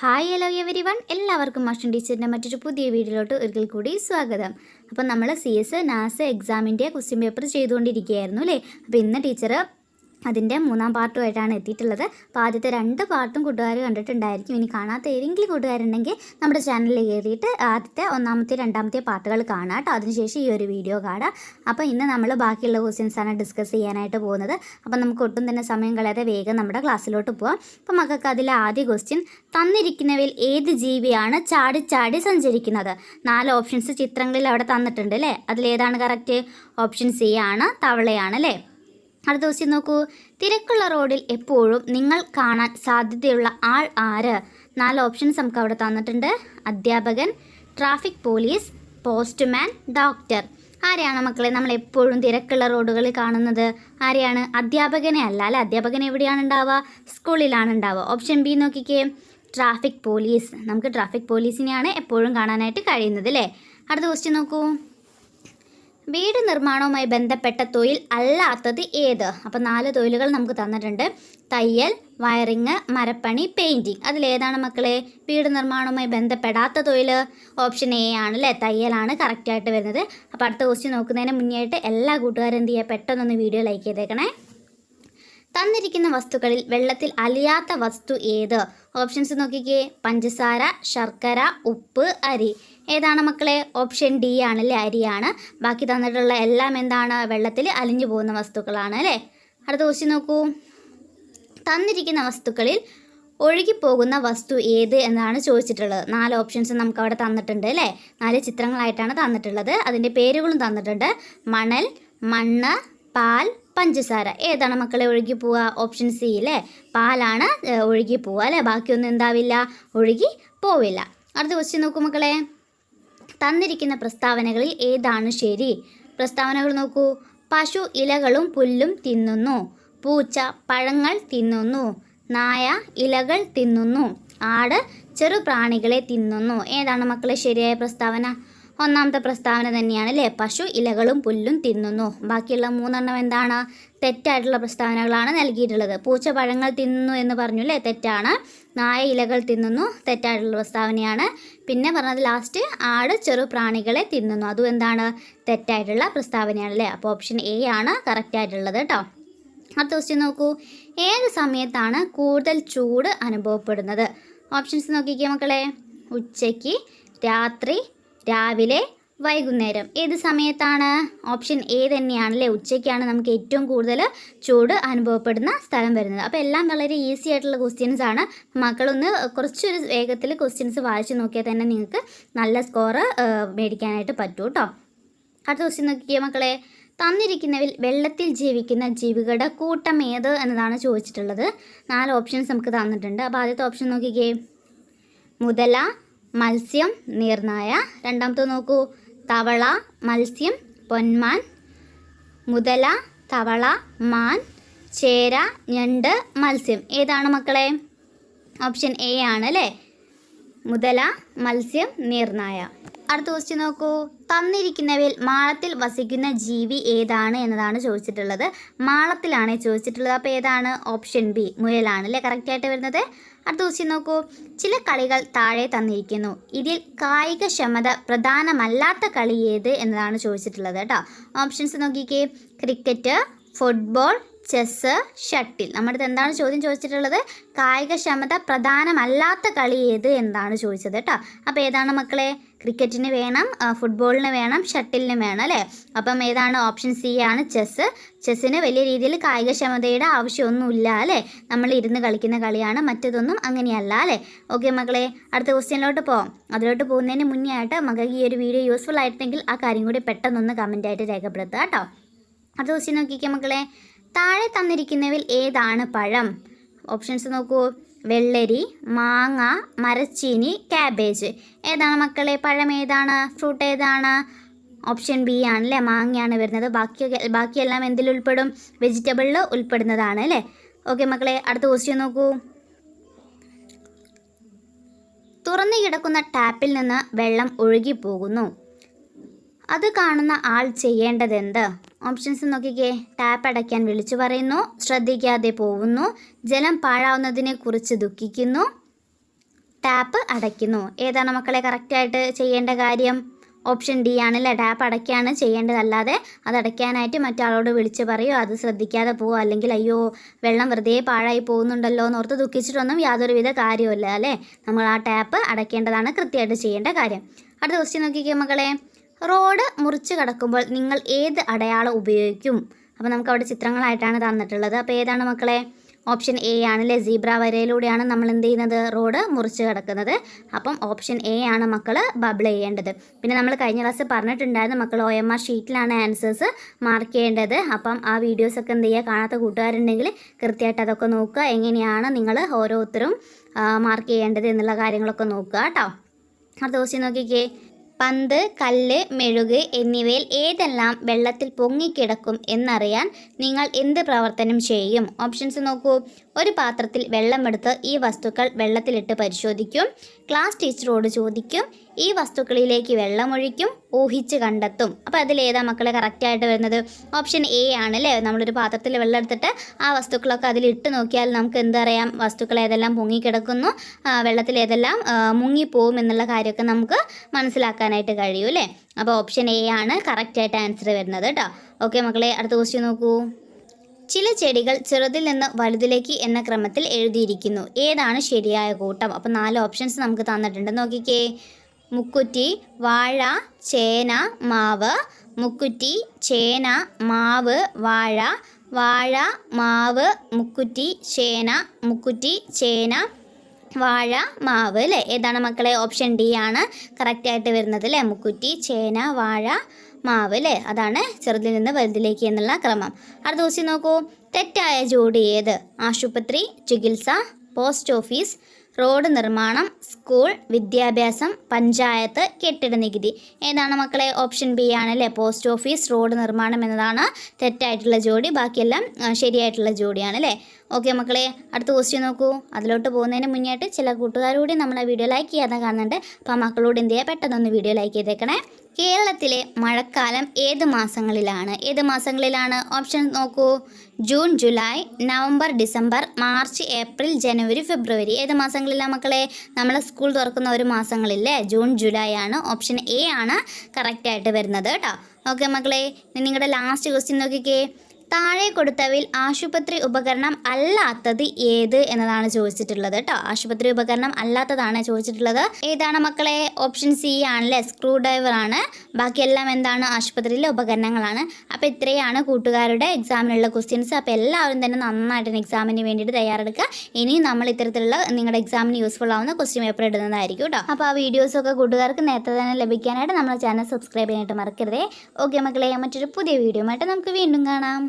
Hi hello every one, എല്ലാവർക്കും മാഷൻ ടീച്ചറിൻ്റെ മറ്റൊരു പുതിയ വീഡിയോയിലോട്ട് ഒരിക്കൽ കൂടി സ്വാഗതം. അപ്പം നമ്മൾ CS നാസ എക്സാമിൻ്റെ ക്വസ്റ്റ്യൻ പേപ്പർ ചെയ്തുകൊണ്ടിരിക്കുകയായിരുന്നു അല്ലേ. അപ്പോൾ ഇന്ന് ടീച്ചർ അതിൻ്റെ 3-ാം പാർട്ടുമായിട്ടാണ് എത്തിയിട്ടുള്ളത്. അപ്പോൾ ആദ്യത്തെ 2 പാർട്ടും കൂട്ടുകാർ കണ്ടിട്ടുണ്ടായിരിക്കും. ഇനി കാണാത്ത ഏതെങ്കിലും കൂട്ടുകാരുണ്ടെങ്കിൽ നമ്മുടെ ചാനലിൽ കയറിയിട്ട് ആദ്യത്തെ 1-ാമത്തെ 2-ാമത്തെ പാർട്ടുകൾ കാണാം കേട്ടോ. അതിനുശേഷം ഈ ഒരു വീഡിയോ കാണാം. അപ്പോൾ ഇന്ന് നമ്മൾ ബാക്കിയുള്ള ക്വസ്റ്റ്യൻസാണ് ഡിസ്കസ് ചെയ്യാനായിട്ട് പോകുന്നത്. അപ്പോൾ നമുക്ക് ഒട്ടും തന്നെ സമയം കളയാതെ വേഗം നമ്മുടെ ക്ലാസ്സിലോട്ട് പോകാം. അപ്പോൾ മക്കൾക്ക് അതിലെ ആദ്യ ക്വസ്റ്റ്യൻ, തന്നിരിക്കുന്നവയിൽ ഏത് ജീവിയാണ് ചാടി ചാടി സഞ്ചരിക്കുന്നത്? 4 ഓപ്ഷൻസ് ചിത്രങ്ങളിൽ അവിടെ തന്നിട്ടുണ്ട് അല്ലേ. അതിലേതാണ് കറക്റ്റ്? ഓപ്ഷൻ സി ആണ്, തവളയാണ് അല്ലേ. അടുത്ത ക്വസ്റ്റ്യൻ നോക്കൂ. തിരക്കുള്ള റോഡിൽ എപ്പോഴും നിങ്ങൾ കാണാൻ സാധ്യതയുള്ള ആൾ ആര്? 4 ഓപ്ഷൻസ് നമുക്ക് അവിടെ തന്നിട്ടുണ്ട്. അധ്യാപകൻ, ട്രാഫിക് പോലീസ്, പോസ്റ്റ്മാൻ, ഡോക്ടർ. ആരെയാണ് മക്കളെ നമ്മൾ എപ്പോഴും തിരക്കുള്ള റോഡുകളിൽ കാണുന്നത്? ആരെയാണ്? അധ്യാപകനെ അല്ല അല്ലേ. അധ്യാപകൻ എവിടെയാണ് ഉണ്ടാവുക? സ്കൂളിലാണ് ഉണ്ടാവുക. ഓപ്ഷൻ ബി നോക്കിക്കേ, ട്രാഫിക് പോലീസ്. നമുക്ക് ട്രാഫിക് പോലീസിനെയാണ് എപ്പോഴും കാണാനായിട്ട് കഴിയുന്നത് അല്ലേ. അടുത്ത ക്വസ്റ്റ്യൻ നോക്കൂ. വീട് നിർമ്മാണവുമായി ബന്ധപ്പെട്ട തൊഴിൽ അല്ലാത്തത് ഏത്? അപ്പോൾ 4 തൊഴിലുകൾ നമുക്ക് തന്നിട്ടുണ്ട്. തയ്യൽ, വയറിങ്, മരപ്പണി, പെയിൻറ്റിങ്. അതിലേതാണ് മക്കളെ വീട് നിർമ്മാണവുമായി ബന്ധപ്പെടാത്ത തൊഴിൽ? ഓപ്ഷൻ എ ആണ് അല്ലേ, തയ്യലാണ് കറക്റ്റായിട്ട് വരുന്നത്. അപ്പോൾ അടുത്ത ക്വസ്റ്റ്യൻ നോക്കുന്നതിന് മുന്നേ ആയിട്ട് എല്ലാ കൂട്ടുകാരും എന്ത് ചെയ്യുക, പെട്ടെന്നൊന്ന് വീഡിയോ ലൈക്ക് ചെയ്തേക്കണേ. തന്നിരിക്കുന്ന വസ്തുക്കളിൽ വെള്ളത്തിൽ അലിയാത്ത വസ്തു ഏത്? ഓപ്ഷൻസ് നോക്കിക്കേ. പഞ്ചസാര, ശർക്കര, ഉപ്പ്, അരി. ഏതാണ് മക്കളെ? ഓപ്ഷൻ ഡി ആണല്ലേ, അരിയാണ്. ബാക്കി തന്നിട്ടുള്ള എല്ലാം എന്താണ്? വെള്ളത്തിൽ അലിഞ്ഞു പോകുന്ന വസ്തുക്കളാണ് അല്ലേ. അടുത്ത ക്വസ്റ്റ്യൻ നോക്കൂ. തന്നിരിക്കുന്ന വസ്തുക്കളിൽ ഒഴുകിപ്പോകുന്ന വസ്തു ഏത് എന്നാണ് ചോദിച്ചിട്ടുള്ളത്. 4 ഓപ്ഷൻസ് നമുക്ക് അവിടെ തന്നിട്ടുണ്ട് അല്ലേ. 4 ചിത്രങ്ങളായിട്ടാണ് തന്നിട്ടുള്ളത്. അതിൻ്റെ പേരുകളും തന്നിട്ടുണ്ട്. മണൽ, മണ്ണ്, പാൽ, പഞ്ചസാര. ഏതാണ് മക്കളെ ഒഴുകി പോവുക? ഓപ്ഷൻ സി അല്ലേ, പാലാണ് ഒഴുകി പോവുക അല്ലേ. ബാക്കിയൊന്നും എന്താവില്ല, ഒഴുകി പോവില്ല. അടുത്ത ക്വസ്റ്റ്യൻ നോക്കൂ മക്കളെ. തന്നിരിക്കുന്ന പ്രസ്താവനകളിൽ ഏതാണ് ശരി? പ്രസ്താവനകൾ നോക്കൂ. പശു ഇലകളും പുല്ലും തിന്നുന്നു. പൂച്ച പഴങ്ങൾ തിന്നുന്നു. നായ ഇലകൾ തിന്നുന്നു. ആട് ചെറുപ്രാണികളെ തിന്നുന്നു. ഏതാണ് മക്കളെ ശരിയായ പ്രസ്താവന? 1-ാമത്തെ പ്രസ്താവന തന്നെയാണ് അല്ലേ. പശു ഇലകളും പുല്ലും തിന്നുന്നു. ബാക്കിയുള്ള 3 എന്താണ്? തെറ്റായിട്ടുള്ള പ്രസ്താവനകളാണ് നൽകിയിട്ടുള്ളത്. പൂച്ച പഴങ്ങൾ തിന്നുന്നു എന്ന് പറഞ്ഞു അല്ലേ, തെറ്റാണ്. നായ ഇലകൾ തിന്നുന്നു, തെറ്റായിട്ടുള്ള പ്രസ്താവനയാണ്. പിന്നെ പറഞ്ഞത് ലാസ്റ്റ് ആട് ചെറുപ്രാണികളെ തിന്നുന്നു, അതും എന്താണ്? തെറ്റായിട്ടുള്ള പ്രസ്താവനയാണ് അല്ലേ. അപ്പോൾ ഓപ്ഷൻ എ ആണ് കറക്റ്റായിട്ടുള്ളത് കേട്ടോ. അടുത്ത ക്വസ്റ്റ്യൻ നോക്കൂ. ഏത് സമയത്താണ് കൂടുതൽ ചൂട് അനുഭവപ്പെടുന്നത്? ഓപ്ഷൻസ് നോക്കിക്കേ മക്കളെ. ഉച്ചയ്ക്ക്, രാത്രി, രാവിലെ, വൈകുന്നേരം. ഏത് സമയത്താണ്? ഓപ്ഷൻ എ തന്നെയാണല്ലേ, ഉച്ചയ്ക്കാണ് നമുക്ക് ഏറ്റവും കൂടുതൽ ചൂട് അനുഭവപ്പെടുന്ന സ്ഥലം വരുന്നത്. അപ്പോൾ എല്ലാം വളരെ ഈസി ആയിട്ടുള്ള ക്വസ്റ്റ്യൻസ് ആണ്. മക്കളൊന്ന് കുറച്ചൊരു വേഗത്തിൽ ക്വസ്റ്റ്യൻസ് വായിച്ച് നോക്കിയാൽ തന്നെ നിങ്ങൾക്ക് നല്ല സ്കോർ മേടിക്കാനായിട്ട് പറ്റൂ കേട്ടോ. അടുത്ത ക്വസ്റ്റ്യൻ നോക്കിയേ മക്കളെ. തന്നിരിക്കുന്നതിൽ വെള്ളത്തിൽ ജീവിക്കുന്ന ജീവികളുടെ കൂട്ടം ഏത് എന്നതാണ് ചോദിച്ചിട്ടുള്ളത്. 4 ഓപ്ഷൻസ് നമുക്ക് തന്നിട്ടുണ്ട്. അപ്പോൾ ആദ്യത്തെ ഓപ്ഷൻ നോക്കിക്കേ. മുതല, മത്സ്യം, നീർനായ. 2-ാമത്തെ നോക്കൂ. തവള, മത്സ്യം, പൊന്മാൻ. മുതല, തവള, മാൻ, ചേര, ഞണ്ട്, മത്സ്യം. ഏതാണ് മക്കളെ? ഓപ്ഷൻ എ ആണ് അല്ലേ, മുതല, മത്സ്യം, നീർനായ. അടുത്ത ക്വസ്റ്റ്യൻ നോക്കൂ. തന്നിരിക്കുന്നവയിൽ മാളത്തിൽ വസിക്കുന്ന ജീവി ഏതാണ് എന്നതാണ് ചോദിച്ചിട്ടുള്ളത്. മാളത്തിലാണ് ചോദിച്ചിട്ടുള്ളത്. അപ്പോൾ ഏതാണ്? ഓപ്ഷൻ ബി, മുയലാണ് അല്ലേ കറക്റ്റായിട്ട് വരുന്നത്. അടുത്ത ക്വസ്റ്റ്യൻ നോക്കൂ. ചില കളികൾ താഴെ തന്നിരിക്കുന്നു. ഇതിൽ കായികക്ഷമത പ്രധാനമല്ലാത്ത കളി ഏത് എന്നതാണ് ചോദിച്ചിട്ടുള്ളത് കേട്ടോ. ഓപ്ഷൻസ് നോക്കിക്കേ. Cricket, football, chess, shuttle. നമ്മുടെ അടുത്ത് എന്താണ് ചോദ്യം ചോദിച്ചിട്ടുള്ളത്? കായികക്ഷമത പ്രധാനമല്ലാത്ത കളി ഏത് എന്നാണ് ചോദിച്ചത് കേട്ടോ. അപ്പോൾ ഏതാണ് മക്കളെ? ക്രിക്കറ്റിന് വേണം, ഫുട്ബോളിന് വേണം, ഷട്ടിലിന് വേണം അല്ലേ. അപ്പം ഏതാണ്? ഓപ്ഷൻ സി ആണ്, ചെസ്സ്. ചെസ്സിന് വലിയ രീതിയിൽ കായികക്ഷമതയുടെ ആവശ്യമൊന്നുമില്ല അല്ലേ, നമ്മൾ ഇരുന്ന് കളിക്കുന്ന കളിയാണ്. മറ്റതൊന്നും അങ്ങനെയല്ല അല്ലേ. ഓക്കെ മക്കളെ, അടുത്ത ക്വസ്റ്റ്യനിലോട്ട് പോകാം. അതിലോട്ട് പോകുന്നതിന് മുന്നേ ആയിട്ട് മകൾക്ക് ഈ ഒരു വീഡിയോ യൂസ്ഫുൾ ആയിട്ടുണ്ടെങ്കിൽ ആ കാര്യം കൂടി പെട്ടെന്നൊന്ന് കമൻറ്റായിട്ട് രേഖപ്പെടുത്തുക കേട്ടോ. അടുത്ത ക്വസ്റ്റ്യൻ നോക്കിക്കേ മക്കളെ. താഴെ തന്നിരിക്കുന്നവയിൽ ഏതാണ് പഴം? ഓപ്ഷൻസ് നോക്കൂ. വെള്ളരി, മാങ്ങ, മരച്ചീനി, ക്യാബേജ്. ഏതാണ് മക്കളെ പഴം? ഏതാണ്? ഫ്രൂട്ട് ഏതാണ്? ഓപ്ഷൻ ബി ആണല്ലേ, മാങ്ങയാണ് വരുന്നത്. ബാക്കിയെല്ലാം എന്തിൽ ഉൾപ്പെടും? വെജിറ്റബിളിൽ ഉൾപ്പെടുന്നതാണ് അല്ലേ. ഓക്കെ മക്കളെ, അടുത്ത ക്വസ്റ്റ്യൻ നോക്കൂ. തുറന്നു കിടക്കുന്ന ടാപ്പിൽ നിന്ന് വെള്ളം ഒഴുകിപ്പോകുന്നു. അത് കാണുന്ന ആൾ ചെയ്യേണ്ടതെന്ത്? ഓപ്ഷൻസ് നോക്കിക്കേ. ടാപ്പ് അടയ്ക്കാൻ വിളിച്ചു പറയുന്നു, ശ്രദ്ധിക്കാതെ പോകുന്നു, ജലം പാഴാവുന്നതിനെ കുറിച്ച് ദുഃഖിക്കുന്നു, ടാപ്പ് അടയ്ക്കുന്നു. ഏതാണ് മക്കളെ കറക്റ്റായിട്ട് ചെയ്യേണ്ട കാര്യം? ഓപ്ഷൻ ഡി ആണല്ലേ, ടാപ്പ് അടയ്ക്കുകയാണ് ചെയ്യേണ്ടത്. അല്ലാതെ അത് അടയ്ക്കാനായിട്ട് മറ്റാളോട് വിളിച്ച് പറയുമോ, അത് ശ്രദ്ധിക്കാതെ പോവുക, അല്ലെങ്കിൽ അയ്യോ വെള്ളം വെറുതെ പാഴായി പോകുന്നുണ്ടല്ലോ എന്നോർത്ത് ദുഃഖിച്ചിട്ടൊന്നും യാതൊരുവിധ കാര്യമില്ല അല്ലേ. നമ്മൾ ആ ടാപ്പ് അടയ്ക്കേണ്ടതാണ് കൃത്യമായിട്ട് ചെയ്യേണ്ട കാര്യം. അടുത്ത ക്വസ്റ്റ്യൻ നോക്കിക്കേ മക്കളെ. റോഡ് മുറിച്ച് കടക്കുമ്പോൾ നിങ്ങൾ ഏത് അടയാളം ഉപയോഗിക്കും? അപ്പോൾ നമുക്ക് അവിടെ ചിത്രങ്ങളായിട്ടാണ് തന്നിട്ടുള്ളത്. അപ്പോൾ ഏതാണ് മക്കളെ? ഓപ്ഷൻ എ ആണല്ലേ, സീബ്ര വരയിലൂടെയാണ് നമ്മൾ എന്ത് ചെയ്യുന്നത്, റോഡ് മുറിച്ച് കിടക്കുന്നത്. അപ്പം ഓപ്ഷൻ എ ആണ് മക്കൾ ബബിൾ ചെയ്യേണ്ടത്. പിന്നെ നമ്മൾ കഴിഞ്ഞ ക്ലാസ് പറഞ്ഞിട്ടുണ്ടായിരുന്നു മക്കൾ OMR ഷീറ്റിലാണ് ആൻസേഴ്സ് മാർക്ക് ചെയ്യേണ്ടത്. അപ്പം ആ വീഡിയോസൊക്കെ എന്ത് ചെയ്യുക, കാണാത്ത കൂട്ടുകാരുണ്ടെങ്കിൽ കൃത്യമായിട്ട് അതൊക്കെ നോക്കുക, എങ്ങനെയാണ് നിങ്ങൾ ഓരോരുത്തരും മാർക്ക് ചെയ്യേണ്ടത് എന്നുള്ള കാര്യങ്ങളൊക്കെ നോക്കുക കേട്ടോ. അടുത്ത ക്വസ്റ്റ്യൻ നോക്കിക്കേ. പന്ത്, കല്ല്, മെഴുക് എന്നിവയിൽ ഏതെല്ലാം വെള്ളത്തിൽ പൊങ്ങിക്കിടക്കും എന്നറിയാൻ നിങ്ങൾ എന്ത് പ്രവർത്തനം ചെയ്യും? ഓപ്ഷൻസ് നോക്കൂ. ഒരു പാത്രത്തിൽ വെള്ളമെടുത്ത് ഈ വസ്തുക്കൾ വെള്ളത്തിലിട്ട് പരിശോധിക്കും, ക്ലാസ് ടീച്ചറോട് ചോദിക്കും, ഈ വസ്തുക്കളിലേക്ക് വെള്ളമൊഴിക്കും, ഊഹിച്ച് കണ്ടെത്തും. അപ്പോൾ അതിലേതാ മക്കളെ കറക്റ്റായിട്ട് വരുന്നത്? ഓപ്ഷൻ എ ആണല്ലേ. നമ്മളൊരു പാത്രത്തിൽ വെള്ളം എടുത്തിട്ട് ആ വസ്തുക്കളൊക്കെ അതിലിട്ട് നോക്കിയാൽ നമുക്ക് എന്തറിയാം, വസ്തുക്കൾ ഏതെല്ലാം പൊങ്ങിക്കിടക്കുന്നു, വെള്ളത്തിൽ ഏതെല്ലാം മുങ്ങിപ്പോവും എന്നുള്ള കാര്യമൊക്കെ നമുക്ക് മനസ്സിലാക്കാനായിട്ട് കഴിയും അല്ലേ. അപ്പോൾ ഓപ്ഷൻ എ ആണ് കറക്റ്റായിട്ട് ആൻസർ വരുന്നത് കേട്ടോ. ഓക്കെ മക്കളെ, അടുത്ത ക്വസ്റ്റ്യൻ നോക്കൂ. ചില ചെടികൾ ചെറുതിൽ നിന്ന് വലുതിലേക്ക് എന്ന ക്രമത്തിൽ എഴുതിയിരിക്കുന്നു. ഏതാണ് ശരിയായ കൂട്ടം? അപ്പോൾ 4 ഓപ്ഷൻസ് നമുക്ക് തന്നിട്ടുണ്ട്. നോക്കിക്കേ. മുക്കുറ്റി, വാഴ, ചേന, മാവ്. മുക്കുറ്റി, ചേന, മാവ്, വാഴ. വാഴ, മാവ്, മുക്കുറ്റി, ചേന. മുക്കുറ്റി, ചേന, വാഴ, മാവ് അല്ലേ. ഏതാണ് മക്കളെ? ഓപ്ഷൻ ഡി ആണ് കറക്റ്റായിട്ട് വരുന്നത് അല്ലേ. മുക്കുറ്റി, ചേന, വാഴ, മാവ് അല്ലേ. അതാണ് ചെറുതിൽ നിന്ന് വലുതിലേക്ക് എന്നുള്ള ക്രമം. അടുത്ത ക്വസ്റ്റ്യൻ നോക്കൂ. തെറ്റായ ജോഡി ഏത്? ആശുപത്രി, ചികിത്സ, പോസ്റ്റ് ഓഫീസ്, റോഡ് നിർമ്മാണം, സ്കൂൾ, വിദ്യാഭ്യാസം, പഞ്ചായത്ത്, കെട്ടിട നികുതി. ഏതാണ് മക്കളെ? ഓപ്ഷൻ ബി ആണല്ലേ. പോസ്റ്റ് ഓഫീസ്, റോഡ് നിർമ്മാണം എന്നതാണ് തെറ്റായിട്ടുള്ള ജോഡി. ബാക്കിയെല്ലാം ശരിയായിട്ടുള്ള ജോഡിയാണല്ലേ. ഓക്കെ മക്കളെ, അടുത്ത ക്വസ്റ്റ്യൻ നോക്കൂ. അതിലോട്ട് പോകുന്നതിന് മുന്നേയായിട്ട് ചില കൂട്ടുകാരോട് നമ്മളെ വീഡിയോ ലൈക്ക് ചെയ്യാതെ കാണുന്നുണ്ട്. അപ്പോൾ മക്കളോട് എന്ത് ചെയ്യുക, പെട്ടെന്നൊന്ന് വീഡിയോ ലൈക്ക് ചെയ്തേക്കണേ. കേരളത്തിലെ മഴക്കാലം ഏത് മാസങ്ങളിലാണ്? ഏത് മാസങ്ങളിലാണ്? ഓപ്ഷൻ നോക്കൂ. June, July, November, December, March, April, ജനുവരി, ഫെബ്രുവരി. ഏത് മാസങ്ങളിലാണ് മക്കളെ? നമ്മളെ സ്കൂൾ തുറക്കുന്ന ഒരു മാസങ്ങളില്ലേ, ജൂൺ, ജൂലൈ ആണ്. ഓപ്ഷൻ എ ആണ് കറക്റ്റായിട്ട് വരുന്നത് കേട്ടോ. ഓക്കെ മക്കളെ, നിങ്ങളുടെ ലാസ്റ്റ് ക്വസ്റ്റ്യൻ നോക്കിക്കേ. താഴെ കൊടുത്തവയിൽ ആശുപത്രി ഉപകരണം അല്ലാത്തത് ഏത് എന്നതാണ് ചോദിച്ചിട്ടുള്ളത് കേട്ടോ. ആശുപത്രി ഉപകരണം അല്ലാത്തതാണ് ചോദിച്ചിട്ടുള്ളത്. ഏതാണ് മക്കളെ? ഓപ്ഷൻ സി ആണല്ലേ, സ്ക്രൂ ഡ്രൈവർ ആണ്. ബാക്കിയെല്ലാം എന്താണ്? ആശുപത്രിയിലെ ഉപകരണങ്ങളാണ്. അപ്പോൾ ഇത്രയാണ് കൂട്ടുകാരുടെ എക്സാമിനുള്ള ക്വസ്റ്റ്യൻസ്. അപ്പോൾ എല്ലാവരും തന്നെ നന്നായിട്ട് എക്സാമിന് വേണ്ടിയിട്ട് തയ്യാറെടുക്കുക. ഇനിയും നമ്മൾ ഇത്തരത്തിലുള്ള നിങ്ങളുടെ എക്സാമിന് യൂസ്ഫുൾ ആവുന്ന ക്വസ്റ്റ്യൻ പേപ്പർ ഇടുന്നതായിരിക്കും കേട്ടോ. അപ്പോൾ ആ വീഡിയോസൊക്കെ കൂട്ടുകാർക്ക് നേരത്തെ തന്നെ ലഭിക്കാനായിട്ട് നമ്മുടെ ചാനൽ സബ്സ്ക്രൈബ് ചെയ്യാനായിട്ട് മറക്കരുതേ. ഓക്കെ മക്കളെ, മറ്റൊരു പുതിയ വീഡിയോ ആയിട്ട് നമുക്ക് വീണ്ടും കാണാം.